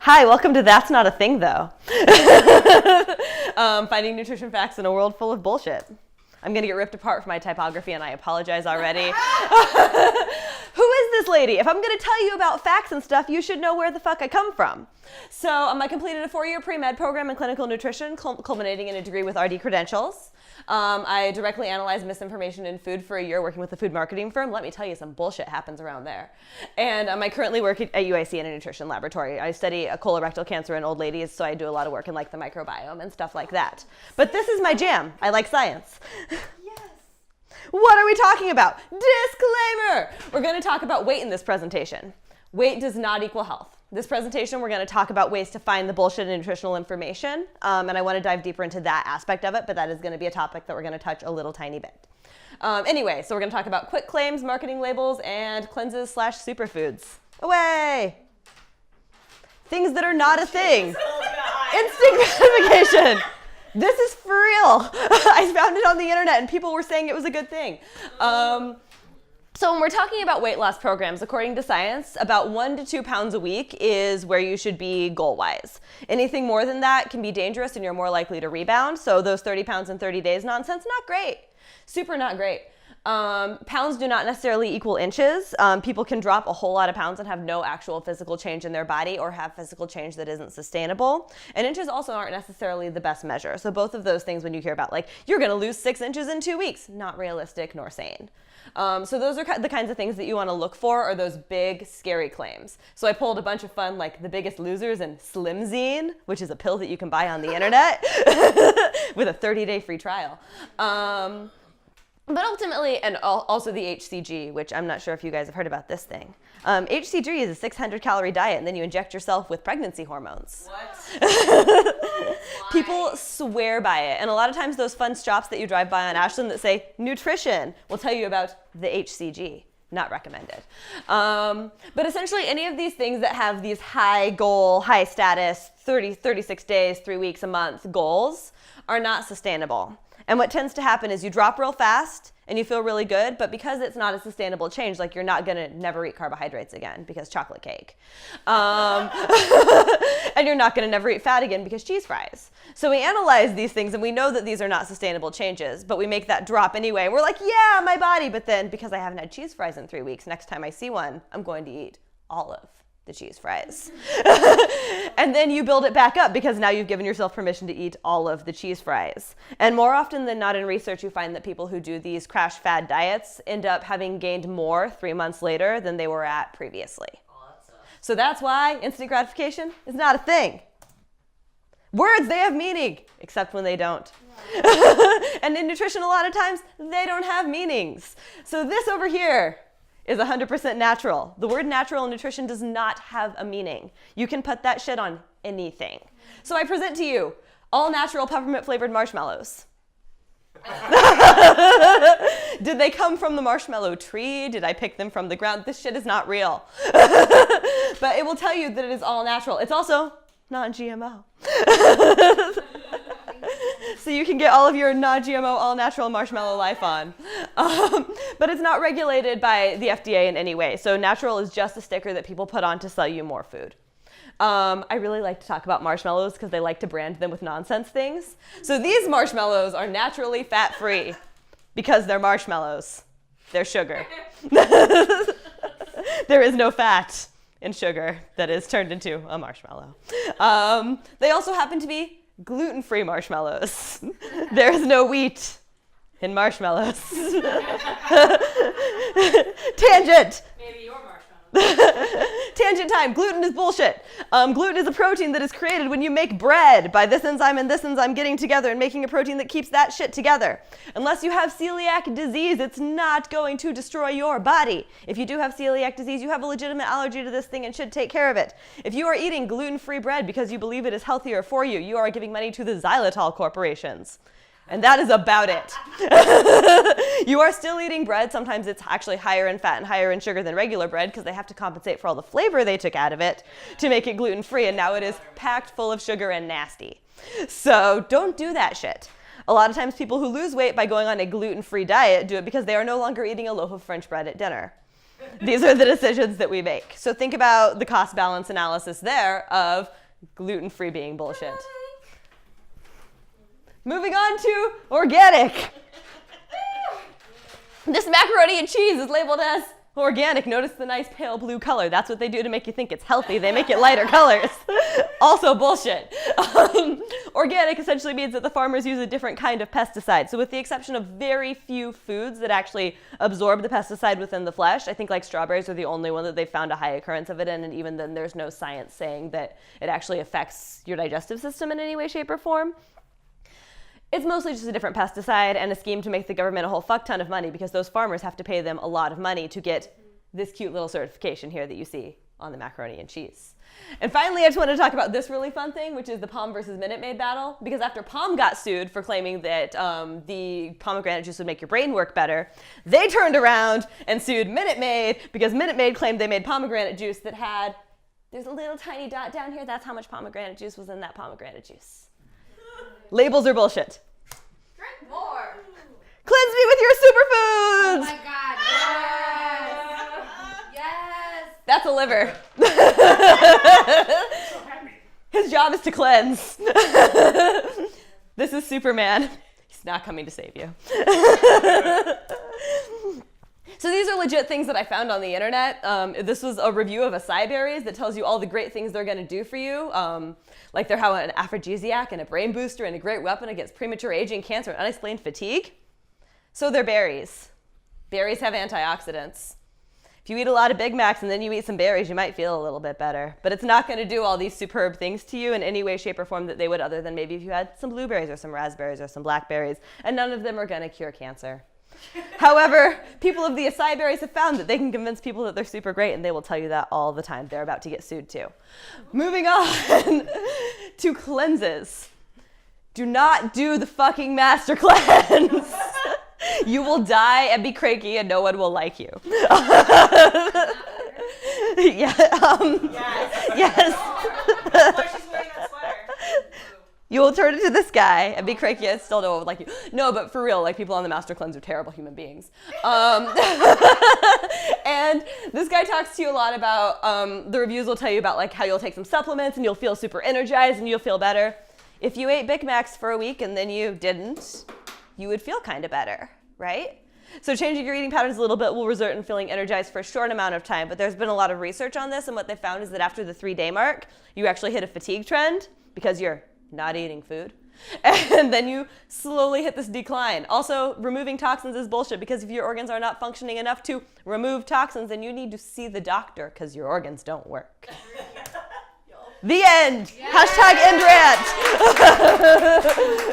Hi, welcome to That's Not a Thing, though. Finding nutrition facts in a world full of bullshit. I'm going to get ripped apart for my typography, and I apologize already. Who is this lady? If I'm going to tell you about facts and stuff, you should know where the fuck I come from. So I completed a 4-year pre-med program in clinical nutrition, culminating in a degree with RD credentials. I directly analyzed misinformation in food for a year working with a food marketing firm. Let me tell you, some bullshit happens around there. And I currently work at UIC in a nutrition laboratory. I study colorectal cancer in old ladies, so I do a lot of work in like the microbiome and stuff like that. But this is my jam. I like science. Yes. What are we talking about? Disclaimer! We're going to talk about weight in this presentation. Weight does not equal health. This presentation, we're going to talk about ways to find the bullshit in nutritional information, and I want to dive deeper into that aspect of it, but that is going to be a topic that we're going to touch a little tiny bit. Anyway, so we're going to talk about quick claims, marketing labels, and cleanses/superfoods. Away! Things that are not a thing. Instant gratification. This is for real. I found it on the internet, and people were saying it was a good thing. So when we're talking about weight loss programs, according to science, about 1 to 2 pounds a week is where you should be goal-wise. Anything more than that can be dangerous and you're more likely to rebound. So those 30 pounds in 30 days nonsense, not great. Super not great. Pounds do not necessarily equal inches. People can drop a whole lot of pounds and have no actual physical change in their body or have physical change that isn't sustainable. And inches also aren't necessarily the best measure. So both of those things when you hear about like, you're gonna lose 6 inches in 2 weeks, not realistic nor sane. So those are the kinds of things that you want to look for are those big, scary claims. So I pulled a bunch of fun, like The Biggest Losers and Slimzine, which is a pill that you can buy on the internet with a 30-day free trial. But ultimately, and also the HCG, which I'm not sure if you guys have heard about this thing. HCG is a 600-calorie diet, and then you inject yourself with pregnancy hormones. What? People swear by it. And a lot of times those fun shops that you drive by on Ashland that say nutrition will tell you about the HCG. Not recommended. But essentially any of these things that have these high goal, high status, 36 days, 3 weeks, a month goals are not sustainable. And what tends to happen is you drop real fast and you feel really good, but because it's not a sustainable change, like you're not gonna never eat carbohydrates again because chocolate cake. And you're not gonna never eat fat again because cheese fries. So we analyze these things and we know that these are not sustainable changes, but we make that drop anyway. We're like, yeah, my body, but then because I haven't had cheese fries in 3 weeks, next time I see one, I'm going to eat all of the cheese fries. And then you build it back up because now you've given yourself permission to eat all of the cheese fries. And more often than not in research, you find that people who do these crash fad diets end up having gained more 3 months later than they were at previously. Oh, that sucks. So that's why instant gratification is not a thing. Words, they have meaning, except when they don't. And in nutrition, a lot of times, they don't have meanings. So this over here is 100% natural. The word natural in nutrition does not have a meaning. You can put that shit on anything. So I present to you all natural peppermint flavored marshmallows. Did they come from the marshmallow tree? Did I pick them from the ground? This shit is not real. But it will tell you that it is all natural. It's also non-GMO. So you can get all of your non-GMO, all-natural marshmallow life on. But it's not regulated by the FDA in any way. So natural is just a sticker that people put on to sell you more food. I really like to talk about marshmallows because they like to brand them with nonsense things. So these marshmallows are naturally fat-free because they're marshmallows. They're sugar. There is no fat in sugar that is turned into a marshmallow. They also happen to be gluten-free marshmallows. There is no wheat in marshmallows. Tangent! Maybe your marshmallow. Tangent time. Gluten is bullshit. Gluten is a protein that is created when you make bread by this enzyme and this enzyme getting together and making a protein that keeps that shit together. Unless you have celiac disease, it's not going to destroy your body. If you do have celiac disease, you have a legitimate allergy to this thing and should take care of it. If you are eating gluten-free bread because you believe it is healthier for you, you are giving money to the xylitol corporations. And that is about it. You are still eating bread. Sometimes it's actually higher in fat and higher in sugar than regular bread because they have to compensate for all the flavor they took out of it to make it gluten-free. And now it is packed full of sugar and nasty. So don't do that shit. A lot of times people who lose weight by going on a gluten-free diet do it because they are no longer eating a loaf of French bread at dinner. These are the decisions that we make. So think about the cost balance analysis there of gluten-free being bullshit. Moving on to organic. This macaroni and cheese is labeled as organic. Notice the nice pale blue color. That's what they do to make you think it's healthy. They make it lighter colors. Also bullshit. Organic essentially means that the farmers use a different kind of pesticide. So with the exception of very few foods that actually absorb the pesticide within the flesh, I think like strawberries are the only one that they found a high occurrence of it in, and even then there's no science saying that it actually affects your digestive system in any way, shape, or form. It's mostly just a different pesticide and a scheme to make the government a whole fuck ton of money because those farmers have to pay them a lot of money to get this cute little certification here that you see on the macaroni and cheese. And finally, I just wanted to talk about this really fun thing, which is the Palm versus Minute Maid battle. Because after Palm got sued for claiming that the pomegranate juice would make your brain work better, they turned around and sued Minute Maid because Minute Maid claimed they made pomegranate juice that had, there's a little tiny dot down here, that's how much pomegranate juice was in that pomegranate juice. Labels are bullshit. Drink more. Cleanse me with your superfoods! Oh my god, yes! Yes! That's a liver. His job is to cleanse. This is Superman. He's not coming to save you. So these are legit things that I found on the internet. This was a review of acai berries that tells you all the great things they're going to do for you. Like they're how an aphrodisiac and a brain booster and a great weapon against premature aging, cancer, and unexplained fatigue. So they're berries. Berries have antioxidants. If you eat a lot of Big Macs and then you eat some berries, you might feel a little bit better. But it's not going to do all these superb things to you in any way, shape, or form that they would, other than maybe if you had some blueberries or some raspberries or some blackberries. And none of them are going to cure cancer. However, people of the acai berries have found that they can convince people that they're super great, and they will tell you that all the time. They're about to get sued too. Moving on to cleanses. Do not do the fucking master cleanse. You will die and be cranky and no one will like you. Yes. Yes. That's why she's wearing that sweater. You will turn into this guy and be cranky and still no one would like you. No, but for real, like people on the Master Cleanse are terrible human beings. And this guy talks to you a lot about, the reviews will tell you about like how you'll take some supplements and you'll feel super energized and you'll feel better. If you ate Big Macs for a week and then you didn't, you would feel kind of better, right? So changing your eating patterns a little bit will result in feeling energized for a short amount of time, but there's been a lot of research on this, and what they found is that after the 3-day mark, you actually hit a fatigue trend because you're not eating food. And then you slowly hit this decline. Also, removing toxins is bullshit because if your organs are not functioning enough to remove toxins, then you need to see the doctor because your organs don't work. The end. Yes. #EndRant.